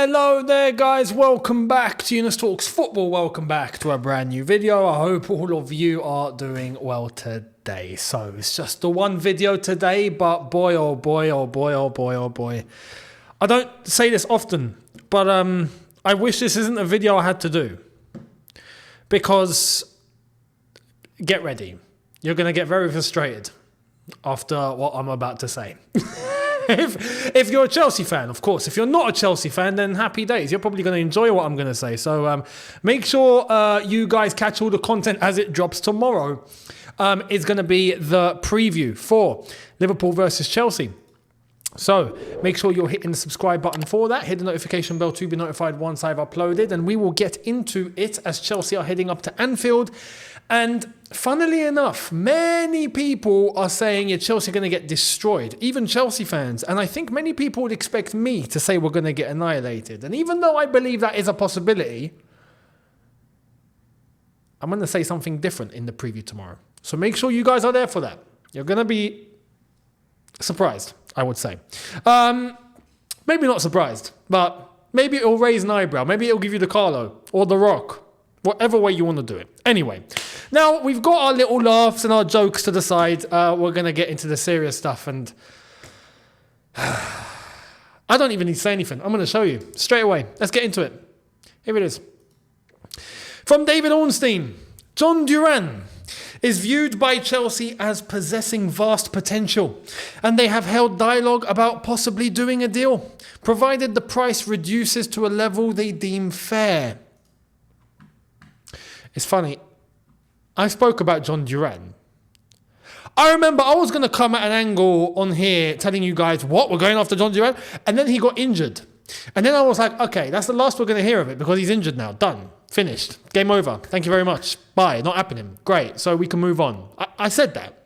Hello there guys, welcome back to Younes Talks Football, welcome back to a brand new video. I hope all of you are doing well today. So it's just the one video today, but boy oh boy oh boy oh boy oh boy. I don't say this often, but I wish this isn't a video I had to do. Because, get ready, you're going to get very frustrated after what I'm about to say. If you're a Chelsea fan, of course. If you're not a Chelsea fan, then happy days. You're probably going to enjoy what I'm going to say. So make sure you guys catch all the content as it drops tomorrow. It's going to be the preview for Liverpool versus Chelsea. So make sure you're hitting the subscribe button for that. Hit the notification bell to be notified once I've uploaded. And we will get into it as Chelsea are heading up to Anfield. And funnily enough, many people are saying, yeah, Chelsea are going to get destroyed. Even Chelsea fans. And I think many people would expect me to say we're going to get annihilated. And even though I believe that is a possibility, I'm going to say something different in the preview tomorrow. So make sure you guys are there for that. You're going to be surprised, I would say. Maybe not surprised, but maybe it'll raise an eyebrow. Maybe it'll give you the Carlo or the Rock. Whatever way you want to do it. Anyway, now we've got our little laughs and our jokes to the side. We're going to get into the serious stuff. And I don't even need to say anything. I'm going to show you straight away. Let's get into it. Here it is. From David Ornstein. Jhon Duran is viewed by Chelsea as possessing vast potential, and they have held dialogue about possibly doing a deal, provided the price reduces to a level they deem fair. It's funny, I spoke about Jhon Duran. I remember I was going to come at an angle on here telling you guys, what, we're going after Jhon Duran? And then he got injured. And then I was like, okay, that's the last we're going to hear of it because he's injured now. Done. Finished. Game over. Thank you very much. Bye. Not happening. Great. So we can move on. I said that.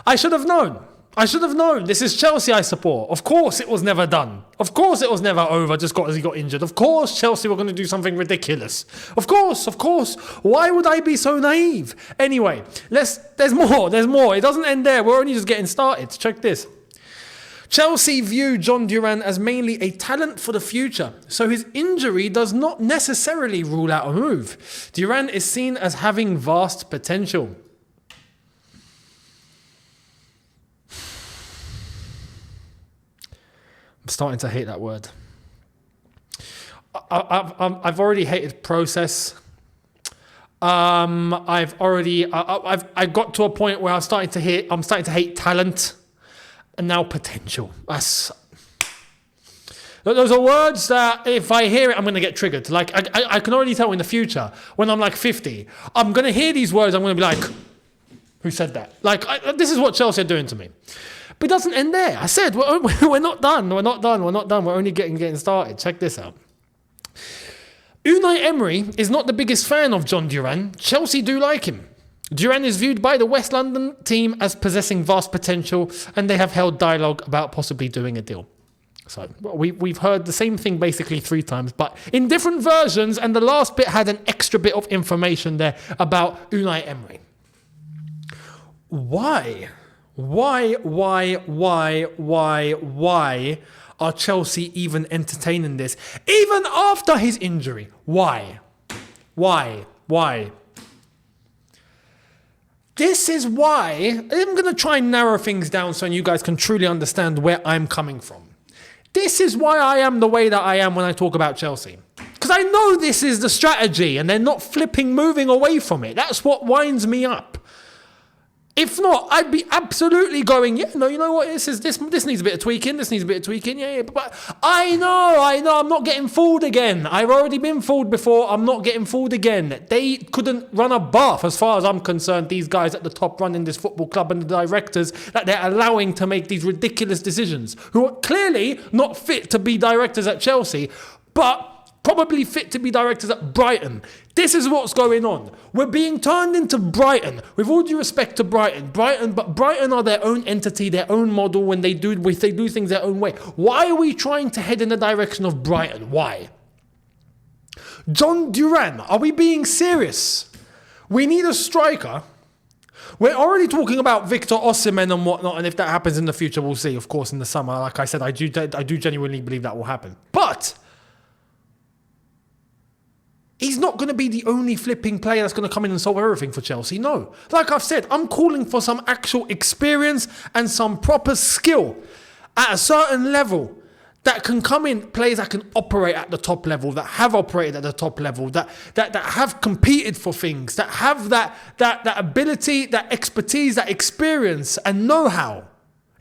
I should have known. I should have known. This is Chelsea I support. Of course it was never done. Of course it was never over just as he got injured. Of course Chelsea were going to do something ridiculous. Of course. Why would I be so naive? Anyway, there's more. It doesn't end there. We're only just getting started. Check this. Chelsea view Jhon Duran as mainly a talent for the future, so his injury does not necessarily rule out a move. Duran is seen as having vast potential. I'm starting to hate that word. I've already hated process. I got to a point where I'm starting to hate talent. And now potential. Those are words that if I hear it, I'm going to get triggered. Like I can already tell in the future, when I'm like 50, I'm going to hear these words, I'm going to be like, who said that? Like, this is what Chelsea are doing to me. But it doesn't end there. I said, we're not done. We're only getting started. Check this out. Unai Emery is not the biggest fan of Jhon Duran. Chelsea do like him. Duran is viewed by the West London team as possessing vast potential, and they have held dialogue about possibly doing a deal. So we've heard the same thing basically 3 times, but in different versions, and the last bit had an extra bit of information there about Unai Emery. Why are Chelsea even entertaining this? Even after his injury. Why? This is why I'm going to try and narrow things down so you guys can truly understand where I'm coming from. This is why I am the way that I am when I talk about Chelsea. Because I know this is the strategy and they're not moving away from it. That's what winds me up. If not, I'd be absolutely going, yeah, no, you know what, this needs a bit of tweaking, yeah, but I know, I'm not getting fooled again. I've already been fooled before, I'm not getting fooled again. They couldn't run a bath as far as I'm concerned, these guys at the top running this football club and the directors that they're allowing to make these ridiculous decisions, who are clearly not fit to be directors at Chelsea, but probably fit to be directors at Brighton. This is what's going on. We're being turned into Brighton. With all due respect to Brighton, but Brighton are their own entity, their own model when they do things their own way. Why are we trying to head in the direction of Brighton? Why? Jhon Duran, are we being serious? We need a striker We're already talking about Victor Osimhen and whatnot, and if that happens in the future, we'll see, of course, in the summer. Like I said, I do genuinely believe that will happen. But he's not going to be the only flipping player that's going to come in and solve everything for Chelsea. No. Like I've said, I'm calling for some actual experience and some proper skill at a certain level that can come in, players that can operate at the top level, that have operated at the top level, that have competed for things, that have that ability, that expertise, that experience and know-how.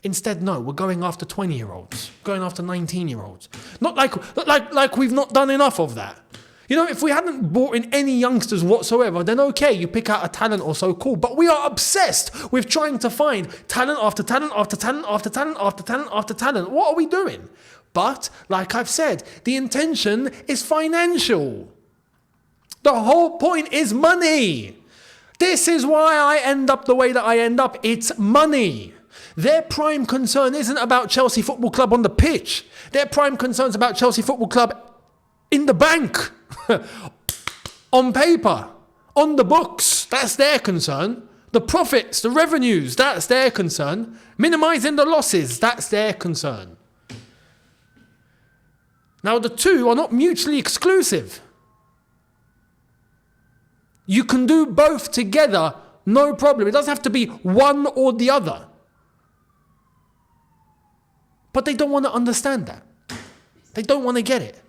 Instead, no, we're going after 20-year-olds, going after 19-year-olds. Not like we've not done enough of that. You know, if we hadn't brought in any youngsters whatsoever, then okay, you pick out a talent or so, cool. But we are obsessed with trying to find talent after talent after talent after talent after talent after talent. What are we doing? But, like I've said, the intention is financial. The whole point is money. This is why I end up the way that I end up. It's money. Their prime concern isn't about Chelsea Football Club on the pitch. Their prime concern is about Chelsea Football Club in the bank, on paper, on the books. That's their concern. The profits, the revenues, that's their concern. Minimising the losses, that's their concern. Now, the two are not mutually exclusive. You can do both together, no problem. It doesn't have to be one or the other. But they don't want to understand that. They don't want to get it.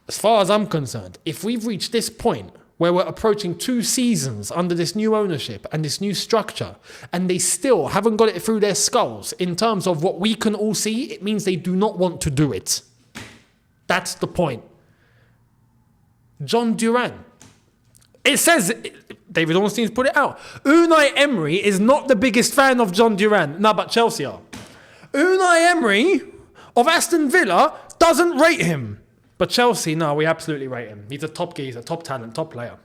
As far as I'm concerned, if we've reached this point where we're approaching 2 seasons under this new ownership and this new structure, and they still haven't got it through their skulls in terms of what we can all see, it means they do not want to do it. That's the point. Duran. It says, David Ornstein's put it out. Unai Emery is not the biggest fan of Jhon Duran. No, but Chelsea are. Unai Emery of Aston Villa doesn't rate him. But Chelsea, no, we absolutely rate him. He's a top geezer, top talent, top player.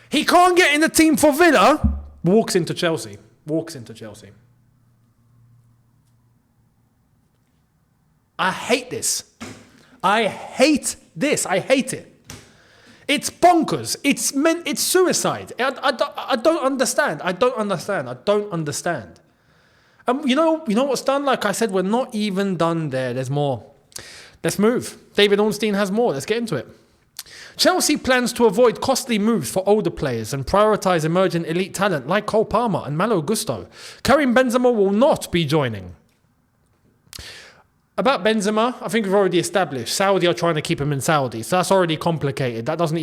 He can't get in the team for Villa. Walks into Chelsea. I hate this. I hate it. It's bonkers. It's suicide. I don't understand. You know what's done? Like I said, we're not even done there. There's more. Let's move. David Ornstein has more. Let's get into it. Chelsea plans to avoid costly moves for older players and prioritise emerging elite talent like Cole Palmer and Malo Gusto. Karim Benzema will not be joining. About Benzema, I think we've already established Saudi are trying to keep him in Saudi, so that's already complicated. That's not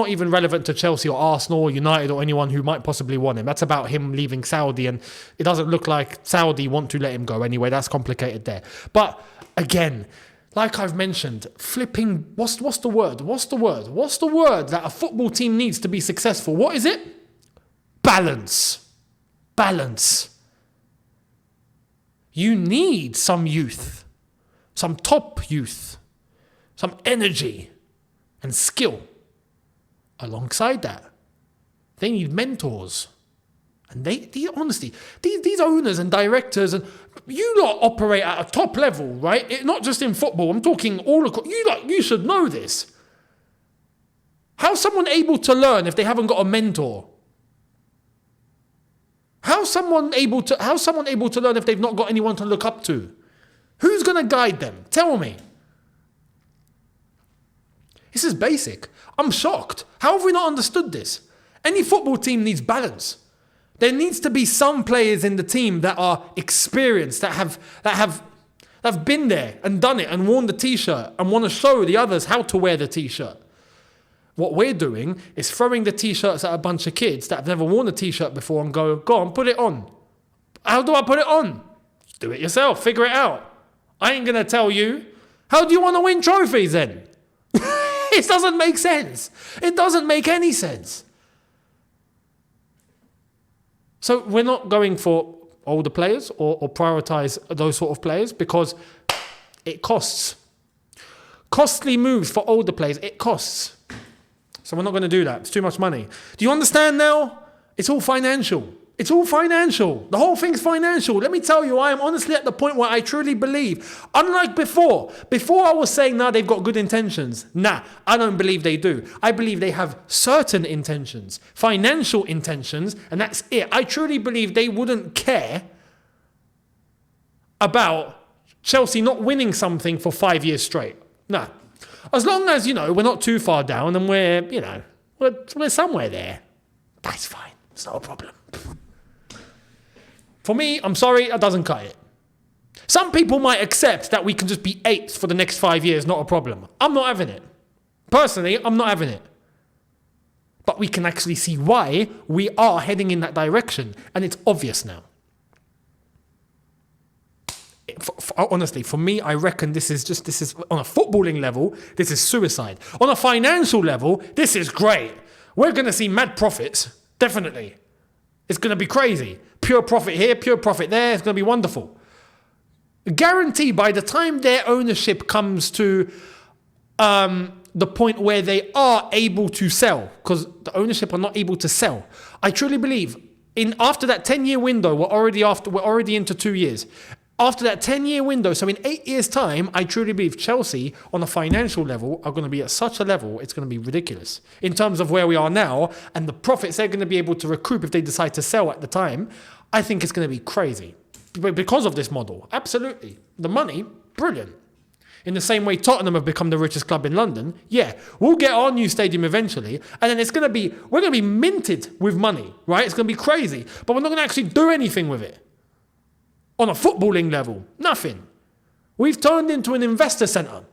even relevant to Chelsea or Arsenal or United or anyone who might possibly want him. That's about him leaving Saudi, and it doesn't look like Saudi want to let him go anyway. That's complicated there. But again, like I've mentioned, flipping, what's the word? What's the word that a football team needs to be successful? What is it? Balance. You need some youth, some top youth, some energy and skill. Alongside that, they need mentors. And honestly, these owners and directors, and you lot operate at a top level, right? Not just in football. I'm talking all across. You should know this. How's someone able to learn if they haven't got a mentor? How's someone able to learn if they've not got anyone to look up to? Who's going to guide them? Tell me. This is basic. I'm shocked. How have we not understood this? Any football team needs balance. There needs to be some players in the team that are experienced, that have been there and done it and worn the t-shirt and want to show the others how to wear the t-shirt. What we're doing is throwing the t-shirts at a bunch of kids that have never worn a t-shirt before and go on, put it on. How do I put it on? Do it yourself. Figure it out. I ain't going to tell you. How do you want to win trophies then? It doesn't make sense. It doesn't make any sense. So we're not going for older players or prioritise those sort of players because it costs. Costly moves for older players, it costs. So we're not going to do that. It's too much money. Do you understand now? It's all financial. It's all financial. The whole thing's financial. Let me tell you, I am honestly at the point where I truly believe, unlike before I was saying, nah, they've got good intentions. Nah, I don't believe they do. I believe they have certain intentions, financial intentions, and that's it. I truly believe they wouldn't care about Chelsea not winning something for 5 years straight. Nah. As long as, we're not too far down and we're somewhere there, that's fine. It's not a problem. For me, I'm sorry, that doesn't cut it. Some people might accept that we can just be 8th for the next 5 years, not a problem. I'm not having it. Personally, I'm not having it. But we can actually see why we are heading in that direction, and it's obvious now. Honestly, for me, I reckon this is on a footballing level, this is suicide. On a financial level, this is great. We're going to see mad profits, definitely. It's going to be crazy. Pure profit here, pure profit there. It's going to be wonderful. Guarantee by the time their ownership comes to the point where they are able to sell, because the ownership are not able to sell. I truly believe after that 10-year window, we're already into 2 years. After that 10-year window, so in 8 years' time, I truly believe Chelsea, on a financial level, are going to be at such a level, it's going to be ridiculous. In terms of where we are now, and the profits they're going to be able to recoup if they decide to sell at the time, I think it's going to be crazy. Because of this model, absolutely. The money, brilliant. In the same way Tottenham have become the richest club in London, yeah, we'll get our new stadium eventually, and then we're going to be minted with money, right? It's going to be crazy, but we're not going to actually do anything with it. On a footballing level, nothing. We've turned into an investor centre.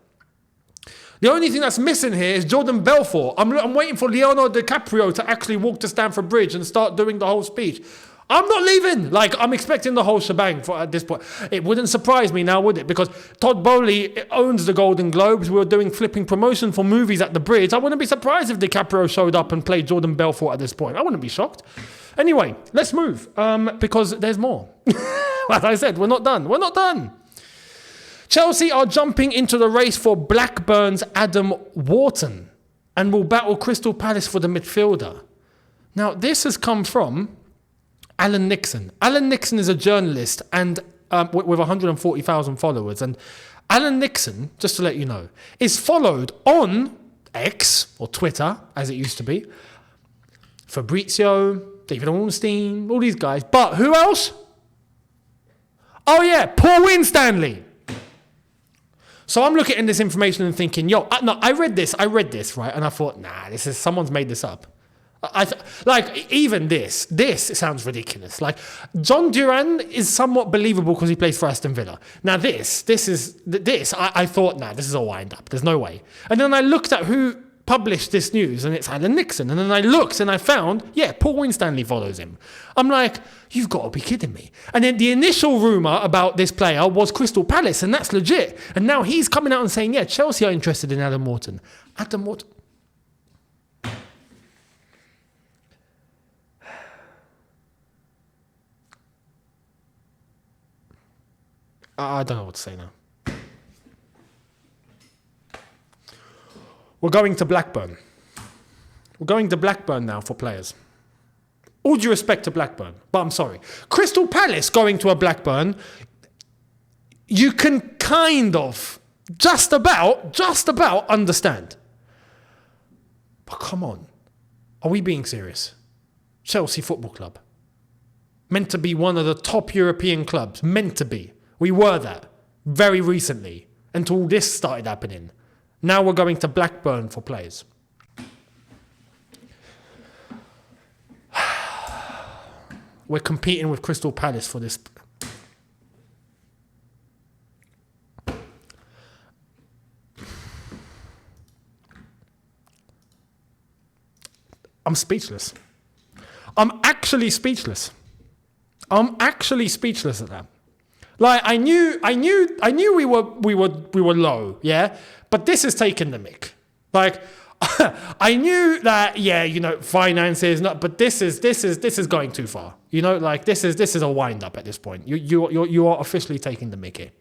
The only thing that's missing here is Jordan Belfort. I'm waiting for Leonardo DiCaprio to actually walk to Stamford Bridge and start doing the whole speech. I'm not leaving. I'm expecting the whole shebang at this point. It wouldn't surprise me now, would it? Because Todd Bowley owns the Golden Globes. We were doing flipping promotion for movies at the Bridge. I wouldn't be surprised if DiCaprio showed up and played Jordan Belfort at this point. I wouldn't be shocked. Anyway, let's move because there's more. As I said, we're not done. We're not done. Chelsea are jumping into the race for Blackburn's Adam Wharton and will battle Crystal Palace for the midfielder. Now, this has come from Alan Nixon. Alan Nixon is a journalist and with 140,000 followers. And Alan Nixon, just to let you know, is followed on X, or Twitter, as it used to be. Fabrizio, David Ornstein, all these guys. But who else? Oh yeah, Paul Winstanley. So I'm looking at this information and thinking, I read this, right? And I thought, someone's made this up. Even this sounds ridiculous. John Duran is somewhat believable because he plays for Aston Villa. Now I thought, this is a wind up. There's no way. And then I looked at who published this news, and it's Alan Nixon. And then I looked and I found, Paul Winstanley follows him. I'm like, you've got to be kidding me. And then the initial rumour about this player was Crystal Palace, and that's legit. And now he's coming out and saying, Chelsea are interested in Adam Wharton. Adam Wharton. I don't know what to say now. We're going to Blackburn. We're going to Blackburn now for players. All due respect to Blackburn, but I'm sorry. Crystal Palace going to a Blackburn, you can kind of, just about understand. But come on, are we being serious? Chelsea Football Club. Meant to be one of the top European clubs. Meant to be. We were that very recently until this started happening. Now we're going to Blackburn for players. We're competing with Crystal Palace for this. I'm speechless. I'm actually speechless at that. I knew we were low, yeah? But this has taken the mick. I knew that, finances, but this is going too far. This is a wind up at this point. You are officially taking the mickey.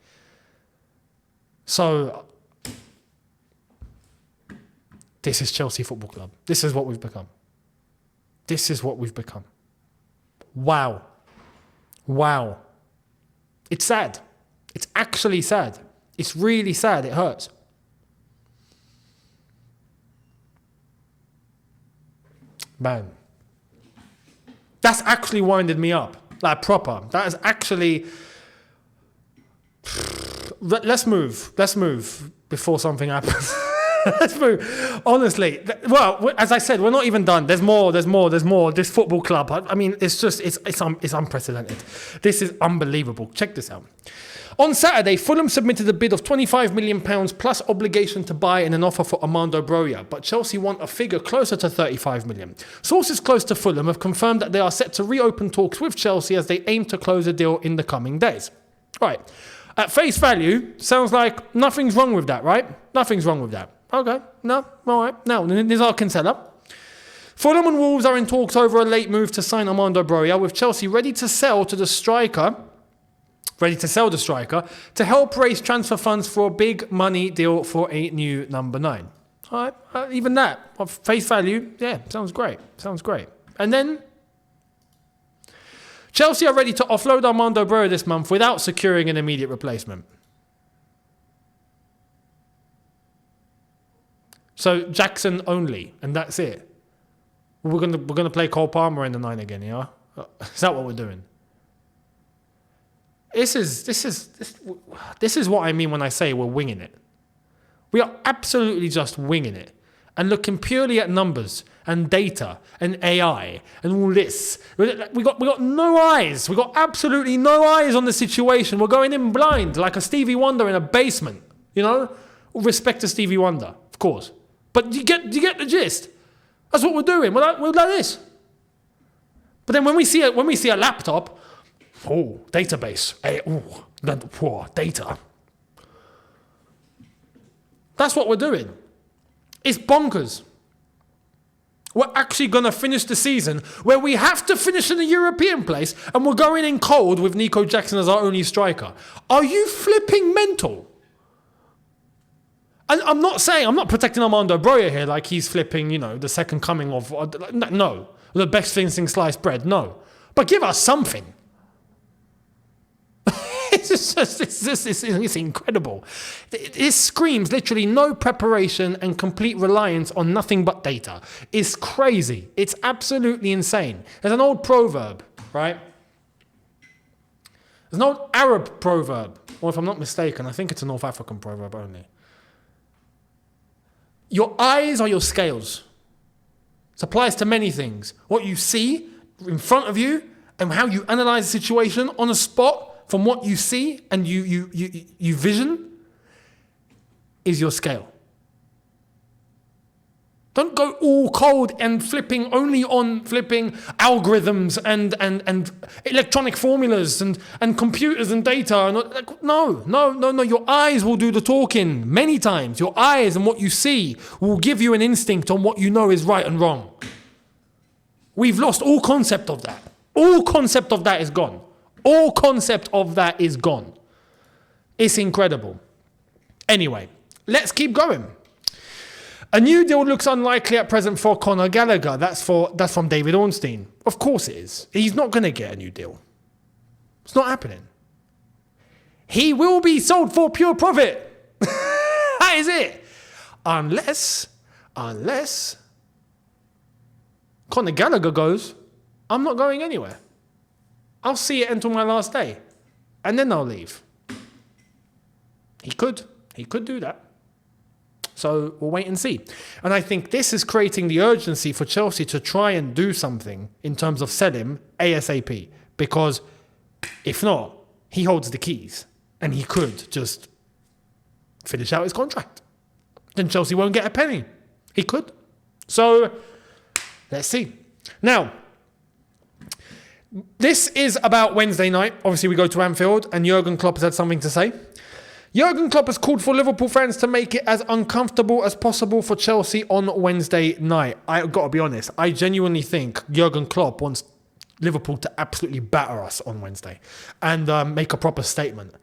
So this is Chelsea Football Club. This is what we've become. Wow. Wow. It's sad. It's actually sad. It's really sad. It hurts. Man. That's actually winded me up. Like proper. That is actually... Let's move before something happens. Let's move. Honestly, well, as I said, we're not even done. There's more. This football club, I mean, it's unprecedented. This is unbelievable. Check this out. On Saturday, Fulham submitted a bid of £25 million plus obligation to buy and an offer for Armando Broja, but Chelsea want a figure closer to £35 million. Sources close to Fulham have confirmed that they are set to reopen talks with Chelsea as they aim to close a deal in the coming days. Right. At face value, sounds like nothing's wrong with that, right? Nothing's wrong with that. Okay, no, all right. Now, Nizar Kinsella. Fulham and Wolves are in talks over a late move to sign Armando Broja, with Chelsea ready to sell the striker to help raise transfer funds for a big money deal for a new number 9. All right, even that, at face value, yeah, sounds great. And then Chelsea are ready to offload Armando Broja this month without securing an immediate replacement. So Jackson only, and that's it. We're gonna play Cole Palmer in the 9 again, yeah? Is that what we're doing? This is what I mean when I say we're winging it. We are absolutely just winging it and looking purely at numbers and data and AI and all this. We got no eyes. We got absolutely no eyes on the situation. We're going in blind like a Stevie Wonder in a basement. You know, respect to Stevie Wonder, of course. But you get the gist. That's what we're doing. We're like this. But then when we see a laptop, database, data. That's what we're doing. It's bonkers. We're actually going to finish the season where we have to finish in a European place, and we're going in cold with Nico Jackson as our only striker. Are you flipping mental? And I'm not protecting Armando Broja here like he's flipping, the second coming of, no, the best thing since sliced bread, no. But give us something. It's incredible. It screams literally no preparation and complete reliance on nothing but data. It's crazy. It's absolutely insane. There's an old proverb, right? There's an old Arab proverb, or if I'm not mistaken, I think it's a North African proverb only. Your eyes are your scales. It applies to many things. What you see in front of you and how you analyze the situation on a spot from what you see and you vision is your scale. Don't go all cold and flipping only on flipping algorithms and electronic formulas and computers and data. No. Your eyes will do the talking many times. Your eyes and what you see will give you an instinct on what you know is right and wrong. We've lost all concept of that. All concept of that is gone. All concept of that is gone. It's incredible. Anyway, let's keep going. A new deal looks unlikely at present for Conor Gallagher. That's from David Ornstein. Of course it is. He's not going to get a new deal. It's not happening. He will be sold for pure profit. That is it. Unless Conor Gallagher goes, I'm not going anywhere. I'll see it until my last day. And then I'll leave. He could do that. So we'll wait and see. And I think this is creating the urgency for Chelsea to try and do something in terms of sell him ASAP. Because if not, he holds the keys. And he could just finish out his contract. Then Chelsea won't get a penny. He could. So let's see. Now, this is about Wednesday night. Obviously, we go to Anfield and Jurgen Klopp has had something to say. Jurgen Klopp has called for Liverpool fans to make it as uncomfortable as possible for Chelsea on Wednesday night. I've got to be honest. I genuinely think Jurgen Klopp wants Liverpool to absolutely batter us on Wednesday and make a proper statement.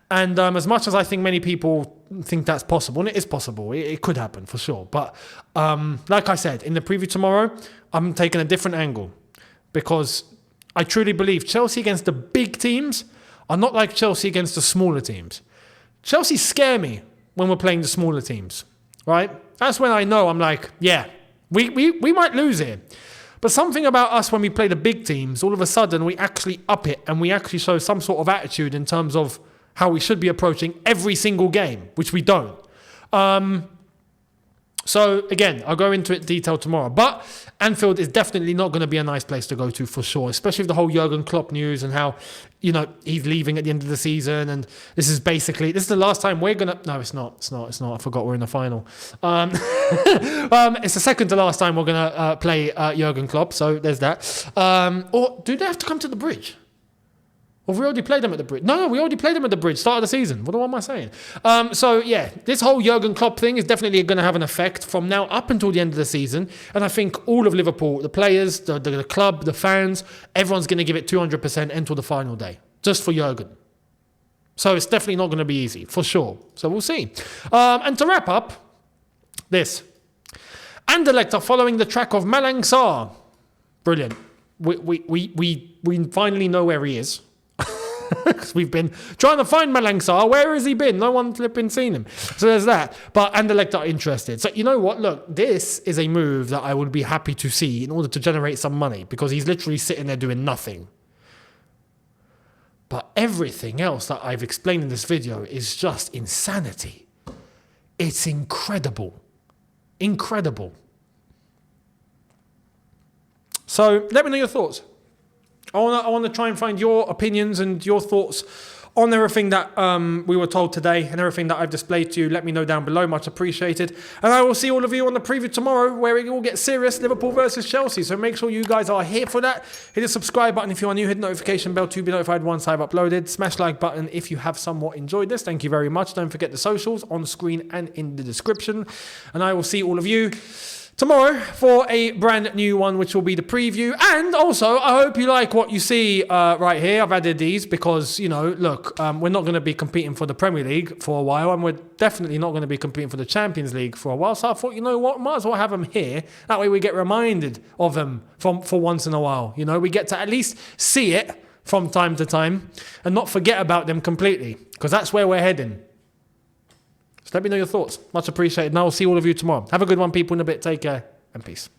And as much as I think many people think that's possible, and it is possible, it could happen for sure. But like I said, in the preview tomorrow, I'm taking a different angle because I truly believe Chelsea against the big teams are not like Chelsea against the smaller teams. Chelsea scare me when we're playing the smaller teams, right? That's when I know I'm like, yeah, we might lose here. But something about us when we play the big teams, all of a sudden we actually up it and we actually show some sort of attitude in terms of how we should be approaching every single game, which we don't. So again, I'll go into it in detail tomorrow. But Anfield is definitely not going to be a nice place to go to for sure, especially with the whole Jurgen Klopp news and how, he's leaving at the end of the season. And this is the last time we're going to... No, it's not. I forgot we're in the final. It's the second to last time we're going to play Jurgen Klopp. So there's that. Or do they have to come to the bridge? Or we already played them at the bridge? No, we already played them at the bridge, start of the season. What am I saying? So, yeah, this whole Jurgen Klopp thing is definitely going to have an effect from now up until the end of the season. And I think all of Liverpool, the players, the club, the fans, everyone's going to give it 200% until the final day, just for Jurgen. So it's definitely not going to be easy, for sure. So we'll see. And to wrap up, this. Anderlecht are following the track of Malang Sarr. Brilliant. We finally know where he is. Because we've been trying to find Malang Sarr. Where has he been? No one's flipping seen him. So there's that. But Anderlecht are interested. So you know what? Look, this is a move that I would be happy to see in order to generate some money, because he's literally sitting there doing nothing. But everything else that I've explained in this video is just insanity. It's incredible. Incredible. So let me know your thoughts. I want to try and find your opinions and your thoughts on everything that we were told today and everything that I've displayed to you. Let me know down below. Much appreciated. And I will see all of you on the preview tomorrow, where it will get serious. Liverpool versus Chelsea. So make sure you guys are here for that. Hit the subscribe button if you are new. Hit the notification bell to be notified once I've uploaded. Smash like button if you have somewhat enjoyed this. Thank you very much. Don't forget the socials on screen and in the description. And I will see all of you tomorrow for a brand new one, which will be the preview. And also, I hope you like what you see right here. I've added these because, look, we're not going to be competing for the Premier League for a while, and we're definitely not going to be competing for the Champions League for a while. So I thought, you know what, might as well have them here. That way we get reminded of them for once in a while. We get to at least see it from time to time and not forget about them completely, because that's where we're heading. So let me know your thoughts. Much appreciated. And I will see all of you tomorrow. Have a good one, people, in a bit. Take care and peace.